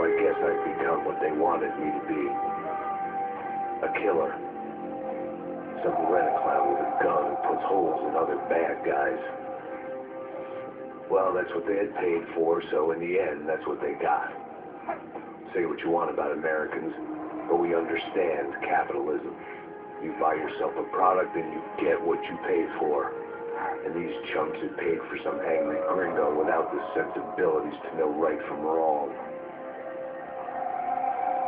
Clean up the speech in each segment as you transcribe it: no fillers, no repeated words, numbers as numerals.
I guess I'd become what they wanted me to be. A killer. Some rent-a-clown with a gun who puts holes in other bad guys. Well, that's what they had paid for, so in the end, that's what they got. Say what you want about Americans, but we understand capitalism. You buy yourself a product and you get what you pay for. And these chumps had paid for some angry gringo without the sensibilities to know right from wrong.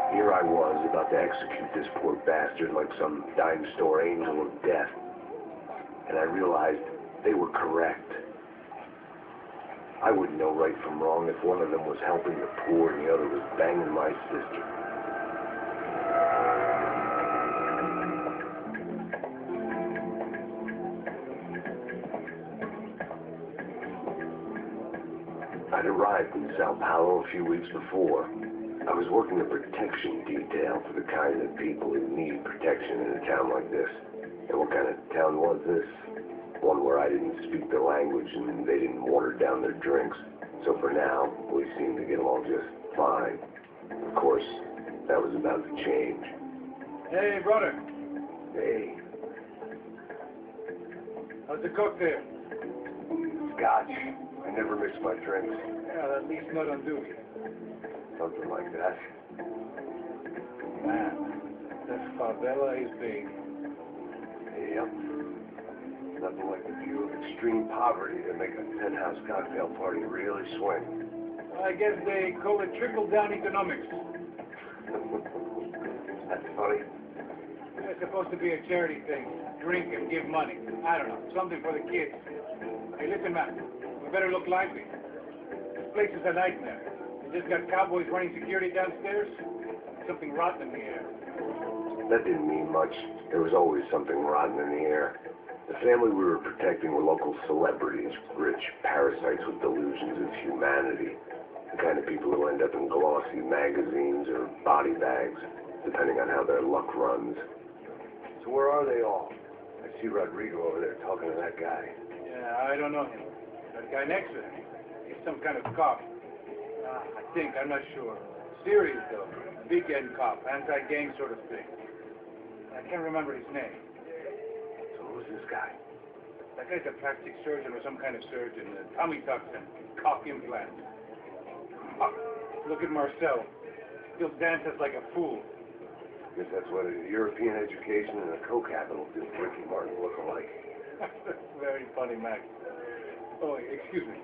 Here I was, about to execute this poor bastard like some dime store angel of death. And I realized they were correct. I wouldn't know right from wrong if one of them was helping the poor and the other was banging my sister. I'd arrived in Sao Paulo a few weeks before. I was working a protection detail for the kind of people who need protection in a town like this. And what kind of town was this? One where I didn't speak the language and they didn't water down their drinks. So for now, we seemed to get along just fine. Of course, that was about to change. Hey, brother. Hey. How's the cocktail? Scotch. I never mix my drinks. Yeah, at least not on duty. Something like that. Man, that favela is big. Yep. Nothing like the view of extreme poverty to make a penthouse cocktail party really swing. I guess they call it trickle-down economics. That's funny. It's supposed to be a charity thing. Drink and give money. I don't know, something for the kids. Hey, listen, man. We better look lively. This place is a nightmare. We just got cowboys running security downstairs. Something rotten in the air. That didn't mean much. There was always something rotten in the air. The family we were protecting were local celebrities, rich parasites with delusions of humanity. The kind of people who end up in glossy magazines or body bags, depending on how their luck runs. So where are they all? I see Rodrigo over there talking to that guy. Yeah, I don't know him. That guy next to him, he's some kind of cop. I think, I'm not sure. Serious, though. Big end cop, anti-gang sort of thing. I can't remember his name. So who's this guy? That guy's a plastic surgeon or some kind of surgeon. Tommy tucks and cock implants. Oh, look at Marcel. Still dances like a fool. Guess that's what a European education and a co-capital do Ricky Martin look alike. That's very funny, Max. Oh, excuse me.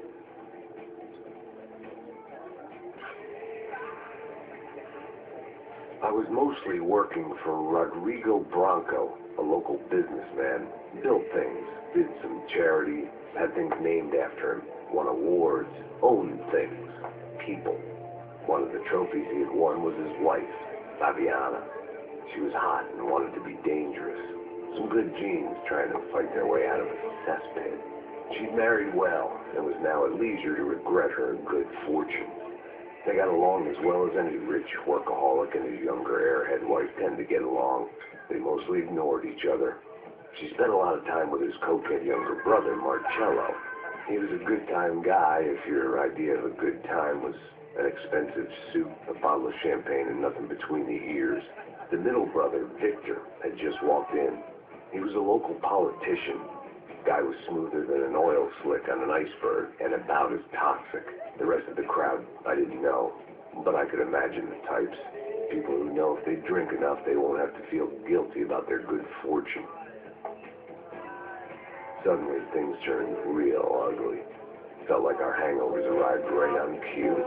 I was mostly working for Rodrigo Branco, a local businessman. Built things, did some charity, had things named after him, won awards, owned things, people. One of the trophies he had won was his wife, Fabiana. She was hot and wanted to be dangerous. Some good genes trying to fight their way out of a cesspit. She'd married well and was now at leisure to regret her good fortune. They got along as well as any rich workaholic and his younger airhead wife tend to get along. They mostly ignored each other. She spent a lot of time with his cokehead younger brother, Marcello. He was a good-time guy if your idea of a good time was an expensive suit, a bottle of champagne, and nothing between the ears. The middle brother, Victor, had just walked in. He was a local politician. Guy was smoother than an oil slick on an iceberg and about as toxic. The rest of the crowd, I didn't know, but I could imagine the types. People who know if they drink enough, they won't have to feel guilty about their good fortune. Suddenly, things turned real ugly. Felt like our hangovers arrived right on cue.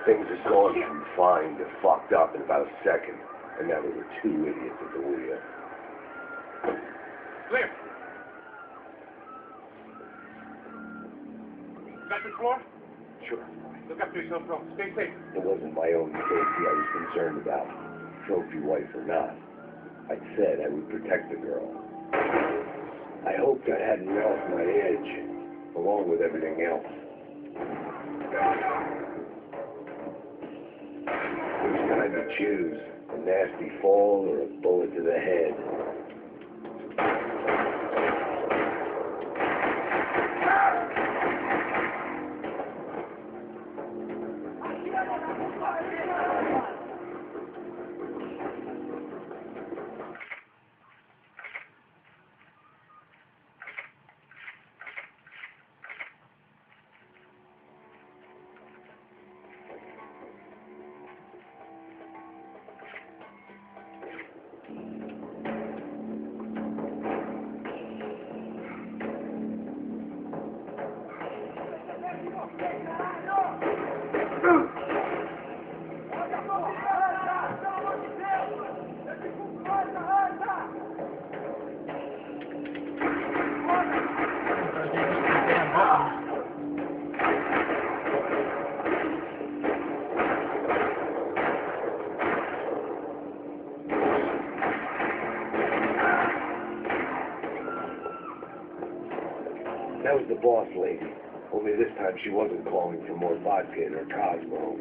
Things had gone from fine to fucked up in about a second, and now there were two idiots at the wheel. Clear. Got the floor? Sure. Look after yourself, bro. Stay safe. It wasn't my own safety I was concerned about, trophy wife or not. I'd said I would protect the girl. I hoped I hadn't lost my edge, along with everything else. Which time to choose? A nasty fall or a bullet to the head? That was the boss lady. Only this time she wasn't calling for more vodka in her Cosmo.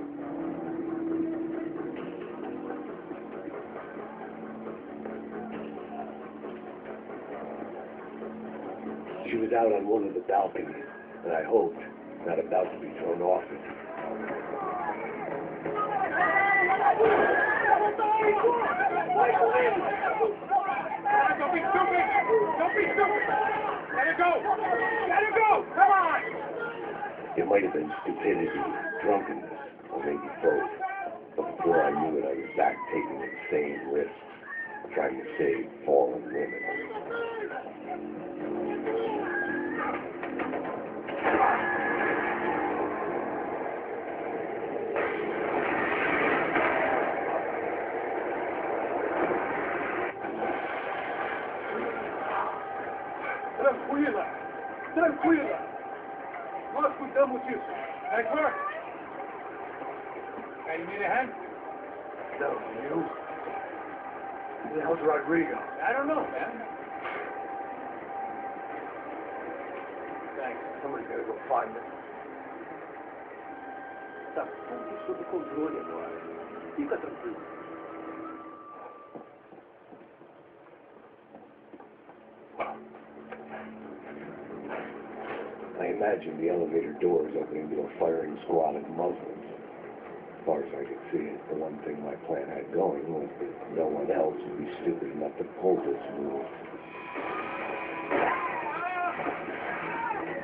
She was out on one of the balconies, and I hoped not about to be thrown off it. Don't be stupid! Don't be stupid! Let it go! Let it go! Come on! It might have been stupidity, drunkenness, or maybe both. But before I knew it, I was back taking insane risks, trying to save fallen women. Tranquila! Tranquila! Nós cuidamos disso. Nice work! Hey, you need a hand? No, you? Who the hell's Rodrigo? I don't know, man. Thanks. Somebody's gotta go find him. Tá tudo sob controle agora. Fica tranquilo. I imagined the elevator doors opening to a firing squad of Muslims. As far as I could see it, the one thing my plan had going was that no one else would be stupid enough to pull this move.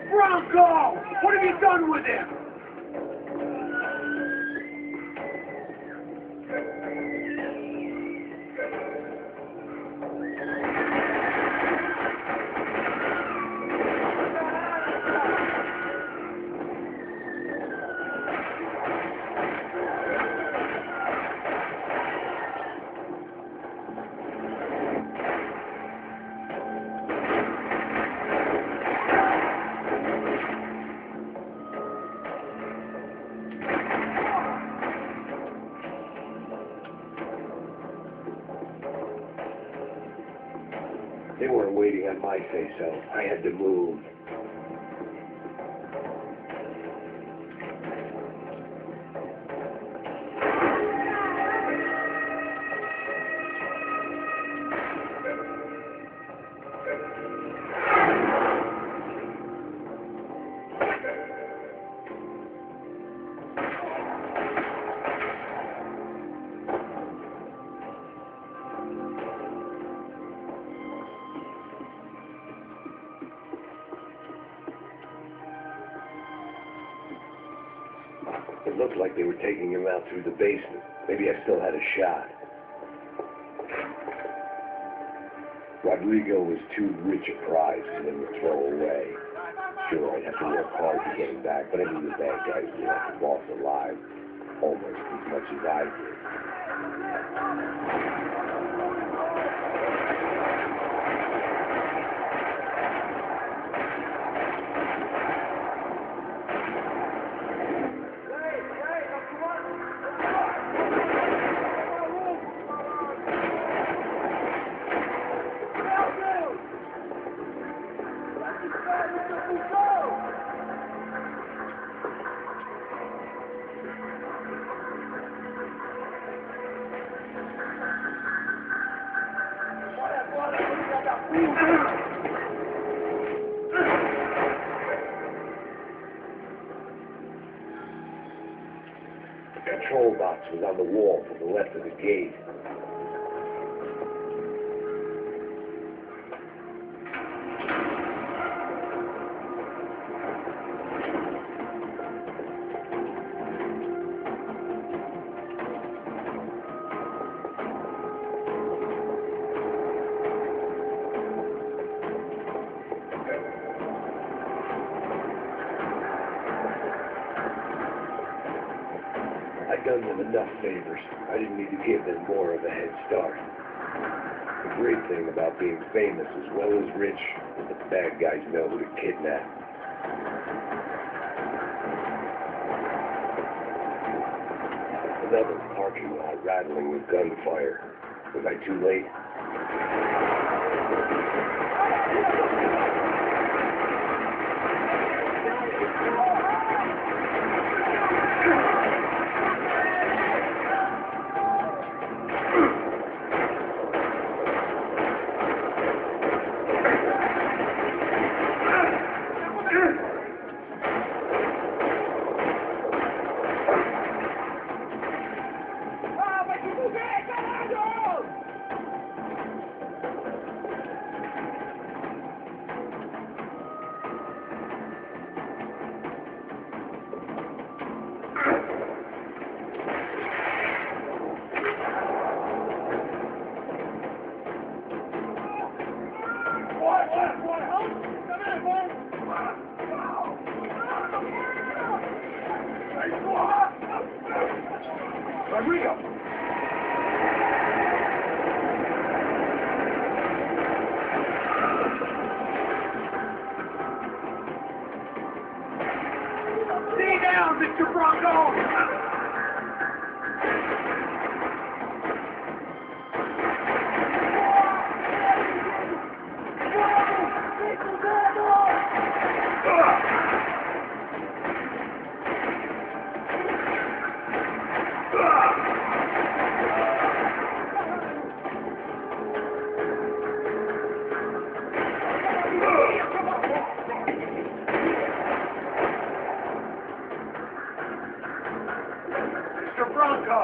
Bronco! What have you done with him? They weren't waiting on my say-so. I had to move. It looked like they were taking him out through the basement. Maybe I still had a shot. Rodrigo was too rich a prize for them to throw away. Sure, I'd have to work hard to get him back, but I knew the bad guys would want the boss alive almost as much as I did. The control box was on the wall to the left of the gate. I'd done them enough favors. I didn't need to give them more of a head start. The great thing about being famous as well as rich is that the bad guys know who to kidnap. Another parking lot rattling with gunfire. Was I too late? Rodrigo! Stay down, Mr. Bronco! Mr. Bronco!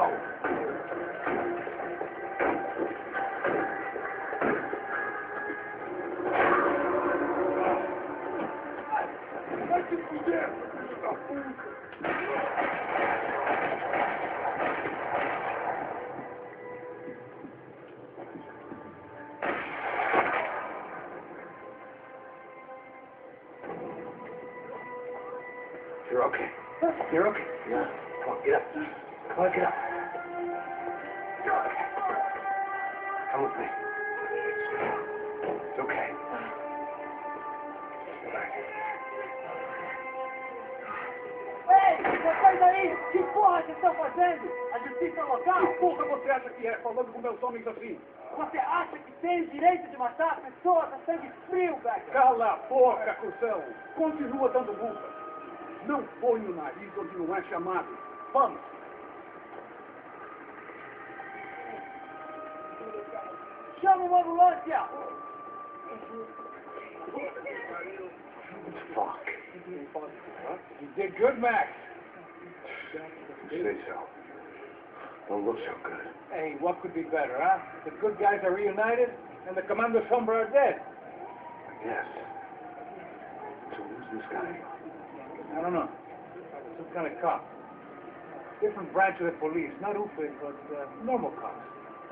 You're okay. You're okay. Yeah. Come on, get up. Come on, get up. You're okay. Come with me. It's okay. Ei, vocês aí, que porra vocês estão fazendo? A justiça local? Que porra você acha que é falando com meus homens assim? Você acha que tem o direito de matar pessoas a sangue frio, Becker? Cala a boca, cuzão. Continua dando multa. Não põe o nariz onde não é chamado. Vamos. Chama uma ambulância! Fuck. You did good, Max. You say so. Don't look so good. Hey, what could be better, huh? The good guys are reunited, and the Comando Sombra are dead. I guess. So who's this guy? I don't know. Some kind of cop. Different branch of the police. Not UFE, but normal cops.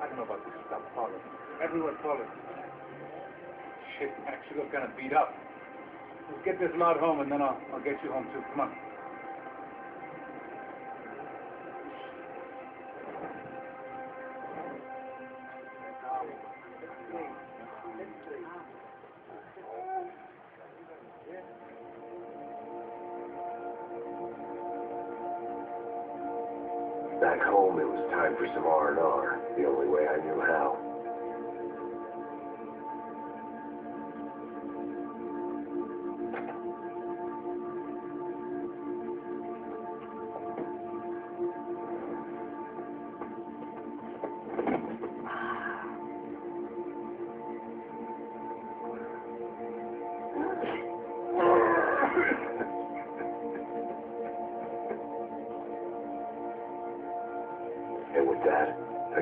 I don't know about this stuff, politics. Everywhere politics. Shit, Max, you look kind of beat up. Let's get this lot home, and then I'll get you home, too. Come on. Back home, it was time for some R&R, the only way I knew how.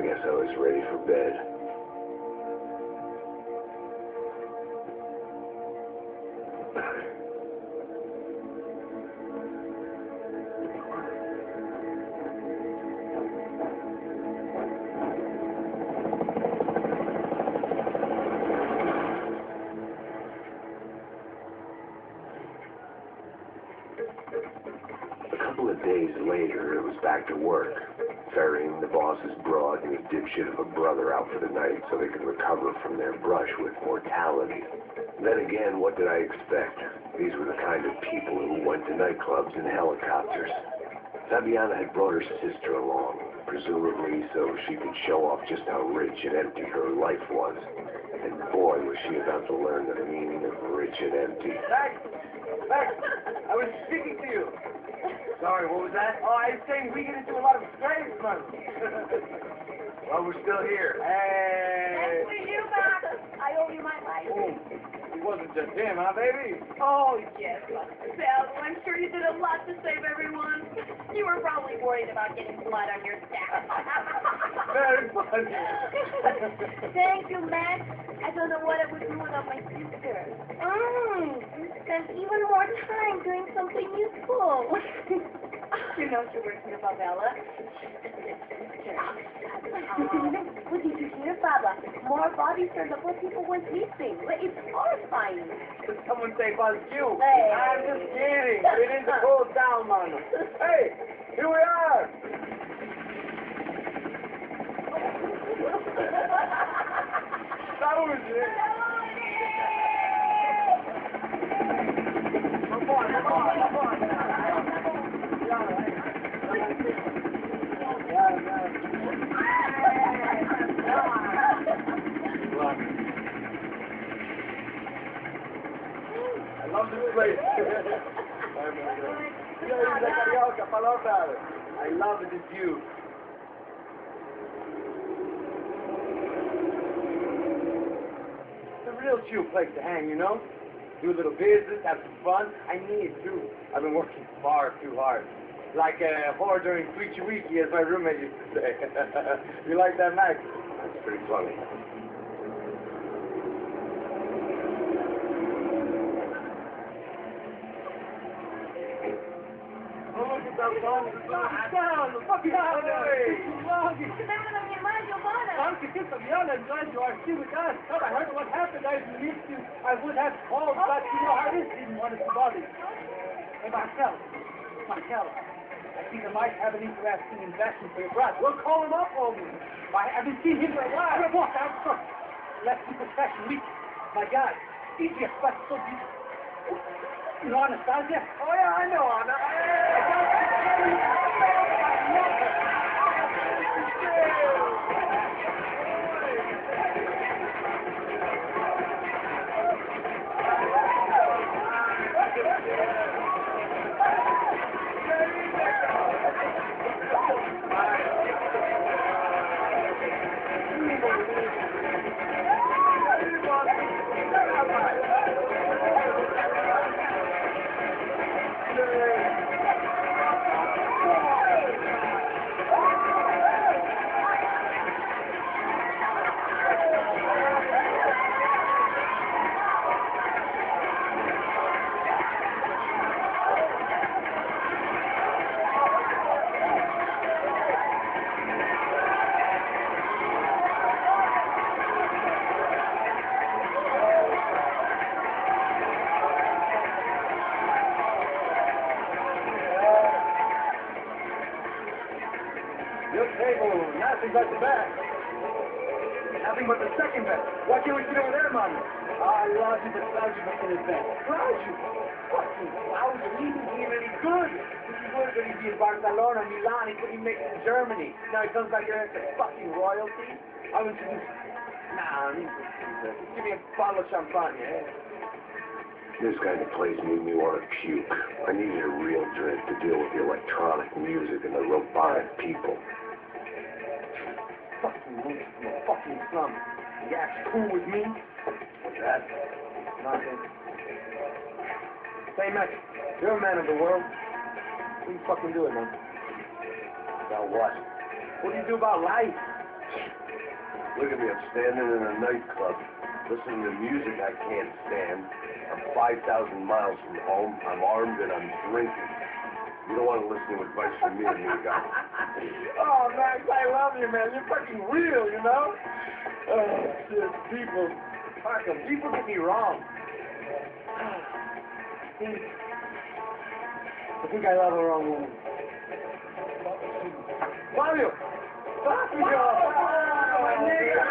I guess I was ready for bed. A couple of days later, it was back to work, ferrying the boss's broad and his dipshit of a brother out for the night so they could recover from their brush with mortality. Then again, what did I expect? These were the kind of people who went to nightclubs in helicopters. Fabiana had brought her sister along, presumably so she could show off just how rich and empty her life was. And boy, was she about to learn the meaning of rich and empty. Max, I was speaking to you. Sorry, what was that? Oh, I was saying we get into a lot of graves, man. Well, we're still here. Hey. Thanks for you, Max. I owe you my life. Oh, it wasn't just him, huh, baby? Oh, yes, Sal, I'm sure you did a lot to save everyone. You were probably worried about getting blood on your staff. Very funny. Thank you, Max. I don't know what I would do without my sister. Spend even more time doing something useful. You know she works in the favela. What did you hear, Baba? More bodies turned up where people went missing. It's horrifying. Did someone say buzz you? Hey. I'm just kidding. It is a cold down, man. Hey, here we are. That was it. Come on. I love this place. I love this view. It's a real chill place to hang, you know? Do a little business, have some fun. I need it too. I've been working far too hard. Like a whore during Tweety Weeky, as my roommate used to say. You like that, Max? That's pretty funny. Oh, look at that song. Fuck down. Remember mi hermana Giovanna? Anche se Fabiana and glad you are still with us. But I heard what happened. I missed you. I would have called, but you know I didn't want to bother you. Hey, Marcel, I think I might have an interesting investment for your brother. We'll call him up for me. I haven't seen him for a while. I'm walk out front. Let's keep it fashion week. My God, easiest but so beautiful. You know Anastasia? Oh, yeah, I know, Anna. Your table, nothing but the best. Nothing but the second best. Why can't we sit over there, man? I love you, but lousy making it best. Lousy? Fucking lousy. He didn't even any good. If he would, then he'd be in Barcelona, Milan. He couldn't even make it in Germany. Now he comes back here and says, fucking royalty. I would just... Nah, give me a bottle of champagne, eh? This kind of place made me want to puke. I needed a real drink to deal with the electronic music and the robotic people. Fucking moose from a fucking slum. You act cool with me? What's that? Nothing. Say, Max, you're a man of the world. What do you fucking do it, man? About what? What do you do about life? Look at me, I'm standing in a nightclub, listening to music I can't stand. I'm 5,000 miles from home, I'm armed, and I'm drinking. You don't want to listen to advice from me, amigo. Oh, Max, I love you, man. You're fucking real, you know? Oh, shit, people. Fucking people get me wrong. I think I love the wrong woman. Fabio! Fabio! Oh, my nigga!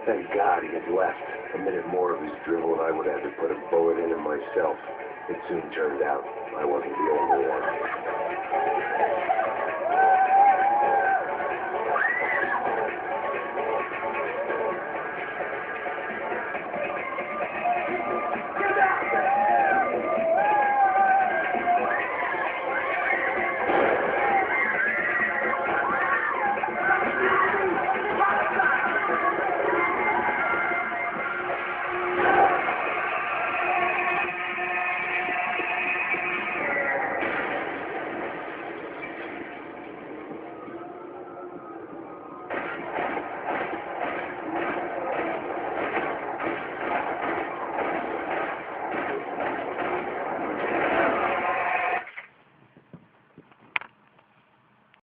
Thank God he had left. A minute more of his dribble and I would have to put a bullet in him myself. It soon turned out I wasn't the only one.